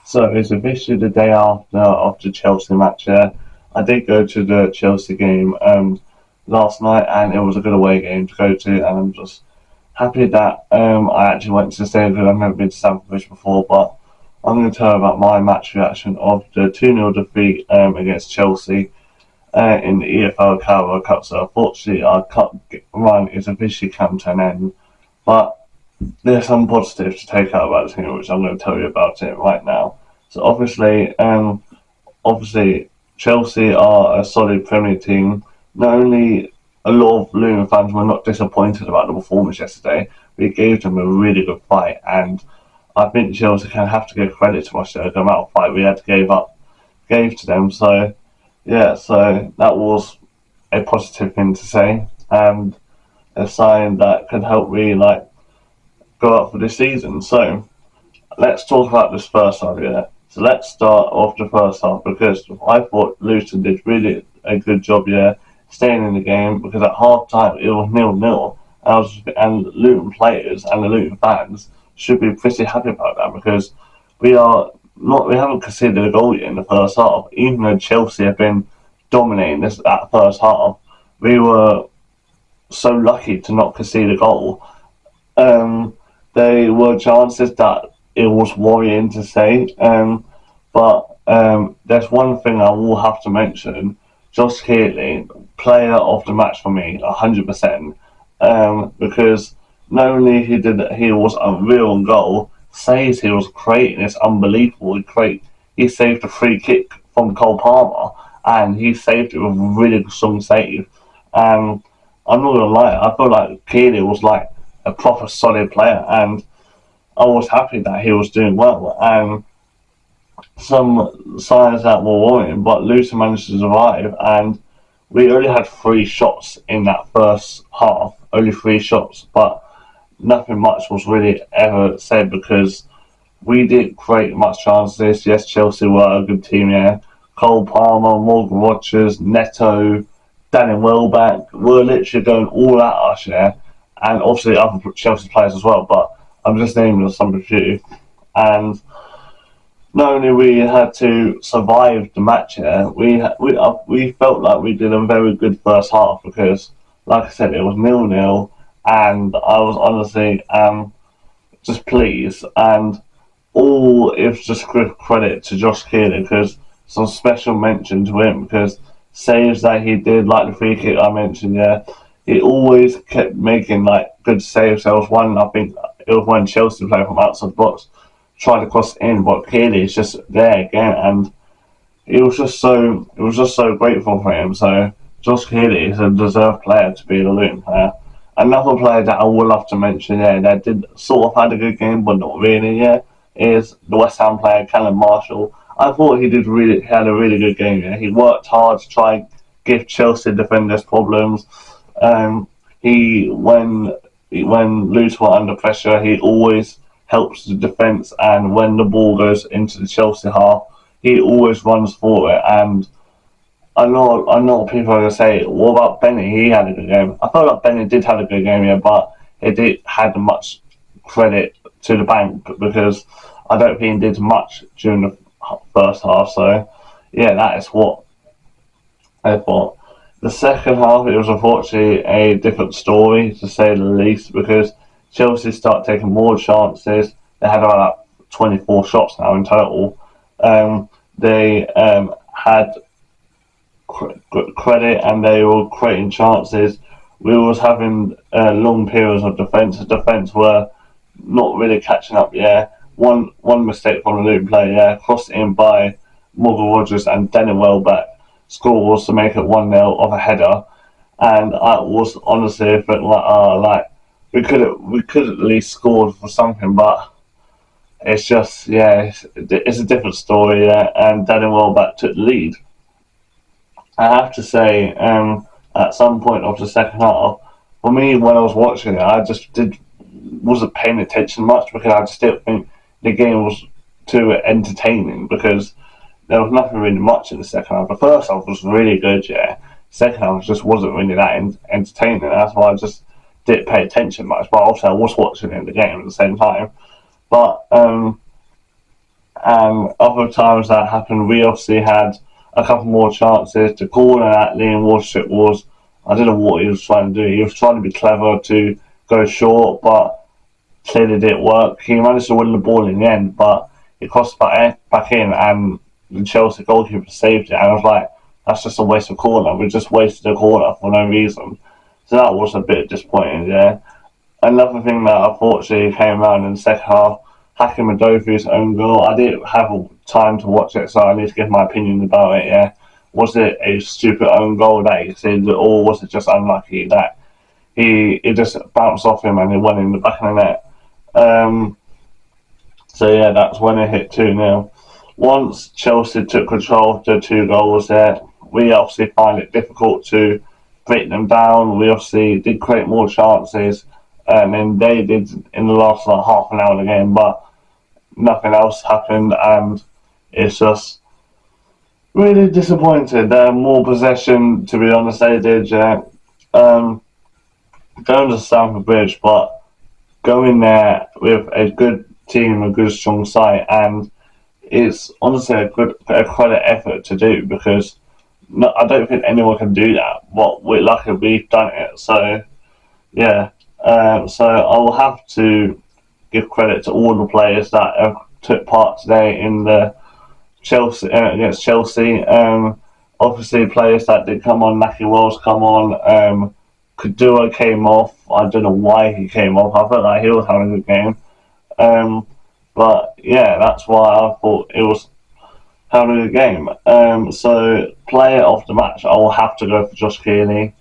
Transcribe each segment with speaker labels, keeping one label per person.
Speaker 1: So it's officially the day after Chelsea match. I did go to the Chelsea game last night, and it was a good away game to go to, and I'm just happy that I actually went to the stadium. I've never been to Stamford Bridge before, but I'm going to tell you about my match reaction of the 2-0 defeat against Chelsea in the EFL Carabao Cup. So unfortunately, our cup run is officially come to an end, but there's some positives to take out about the team, which I'm going to tell you about it right now. So obviously, Chelsea are a solid Premier League team. Not only a lot of Luton fans were not disappointed about the performance yesterday, we gave them a really good fight, and I think Chelsea can have to give credit to us the amount of fight we had to gave to them. So yeah, so that was a positive thing to say, and a sign that could help me go up for this season. So let's talk about this first half here. So let's start off the first half because I thought Luton did really a good job here staying in the game, because at half time it was 0-0, and Luton players and the Luton fans should be pretty happy about that, because we haven't conceded a goal yet in the first half. Even though Chelsea have been dominating that first half, we were so lucky to not concede a goal. There were chances that it was worrying to say, but there's one thing I will have to mention. Josh Keeley, player of the match for me, 100%, because not only he was unreal on goal, saves he was creating is unbelievable. He saved a free kick from Cole Palmer, and he saved it with a really strong save. I'm not gonna lie, I feel like Keeley was like a proper solid player, and I was happy that he was doing well. And some signs that were worrying, but Luton managed to survive, and we only had 3 shots in that first half, only 3 shots, but nothing much was really ever said because we didn't create much chances. Yes, Chelsea were a good team here. Cole Palmer, Morgan Rogers, Neto, Danny Welbeck were literally going all at us, yeah, and obviously other Chelsea players as well, but I'm just naming some of few. And not only we had to survive the match here, we felt like we did a very good first half because, like I said, it was 0-0, and I was honestly just pleased. And all it's just credit to Josh Keeley, because some special mention to him, because saves that he did, like the free kick I mentioned, yeah, he always kept making good saves. There was one, I think it was one Chelsea player from outside the box tried to cross it in, but Keeley is just there again, and it was just so grateful for him. So Josh Keeley is a deserved player to be the Luton player. Another player that I would love to mention, yeah, that did sort of had a good game, but not really, yeah, is the West Ham player Callum Marshall. I thought he had a really good game. Yeah, he worked hard to try and give Chelsea defenders problems. When Luton were under pressure, he always helps the defence, and when the ball goes into the Chelsea half, he always runs for it. And I know people are going to say, what about Benny? He had a good game. I felt like Benny did have a good game, yeah, but he did had much credit to the bank because I don't think he did much during the first half. So yeah, that is what I thought. The second half, it was unfortunately a different story, to say the least, because Chelsea started taking more chances. They had about 24 shots now in total. They had credit, and they were creating chances. We was having long periods of defence. The defence were not really catching up. Yeah, one mistake from the Luton player. Yeah, crossed in by Morgan Rogers, and Danny Welbeck scores to make it 1-0 off a header. And I was honestly feeling like we could at least scored for something, but it's just, yeah, it's a different story. Yeah, and Danny Welbeck took the lead. I have to say, at some point of the second half, for me, when I was watching it, I just wasn't paying attention much, because I just didn't think the game was too entertaining, because there was nothing really much in the second half. The first half was really good, yeah. Second half just wasn't really that entertaining. That's why I just didn't pay attention much. But also, I was watching it in the game at the same time. But and other times that happened, we obviously had a couple more chances. The corner that Liam Watership was, I don't know what he was trying to do. He was trying to be clever to go short, but clearly didn't work. He managed to win the ball in the end, but it crossed back in, and the Chelsea goalkeeper saved it. And I was like, that's just a waste of corner. We just wasted a corner for no reason. So that was a bit disappointing, yeah. Another thing that unfortunately came around in the second half, Hakim Adofu's own goal. I didn't have time to watch it, so I need to give my opinion about it, yeah. Was it a stupid own goal that he conceded, or was it just unlucky that it just bounced off him and it went in the back of the net? So yeah, that's when it hit 2-0. Once Chelsea took control of the 2 goals there, we obviously find it difficult to break them down. We obviously did create more chances than they did in the last half an hour of the game, but nothing else happened, and it's just really disappointed. More possession, to be honest, they did, yeah. Going to Stamford Bridge, but going there with a good team, a good strong side, and it's honestly a credit effort to do, because I don't think anyone can do that. But we're lucky we've done it. So yeah, so I will have to give credit to all the players that took part today in the Chelsea against Chelsea. Obviously, players that did come on, Naki Wells come on. Kadua came off. I don't know why he came off. I felt like he was having a good game. But yeah, that's why I thought it was having a good game. So player of the match, I will have to go for Josh Kearney,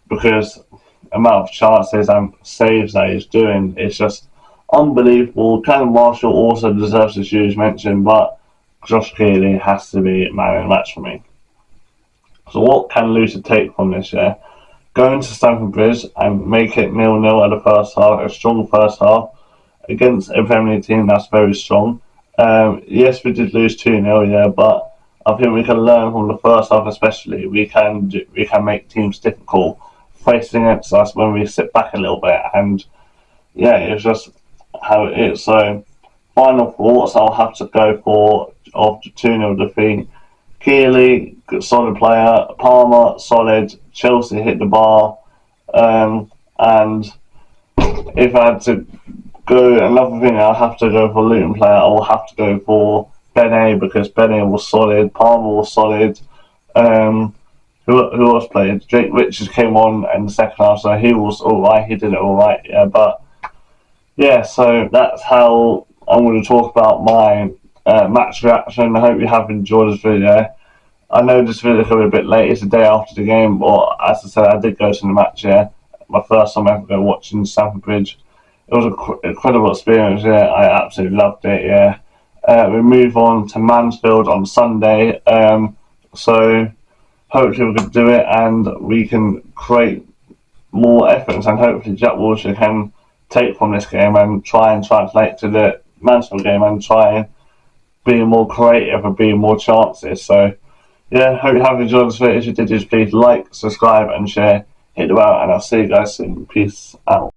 Speaker 1: because the amount of chances and saves that he's doing is just unbelievable. Callum Marshall also deserves his huge mention, but Josh Kearney has to be man of the match for me. So what can Luton take from this year? Going to Stamford Bridge and make it 0-0 at the first half, a strong first half, against a Premier League team that's very strong. Yes, we did lose 2-0, yeah, but I think we can learn from the first half especially. We can make teams difficult facing against us when we sit back a little bit, and yeah, it's just how it is. So final thoughts, I'll have to go for after 2-0 defeat. Keeley, good solid player. Palmer, solid. Chelsea hit the bar. And if I had to go, another thing I'll have to go for a Luton player, I will have to go for Bene, because Bene was solid. Palmer was solid. Who else played? Jake Richards came on in the second half, so he was alright. He did it alright, yeah. But yeah, so that's how I'm going to talk about my match reaction. I hope you have enjoyed this video. I know this video is coming a bit late. It's the day after the game, but as I said, I did go to the match, yeah. My first time ever watching Stamford Bridge. It was an incredible experience, yeah. I absolutely loved it, yeah. We move on to Mansfield on Sunday, so hopefully we can do it and we can create more efforts, and hopefully Jack Wilshere can take from this game and try and translate to the Mansfield game and try and be more creative and be more chances. So yeah, hope you have enjoyed this video. If you did, just please like, subscribe and share. Hit the bell, and I'll see you guys soon. Peace out.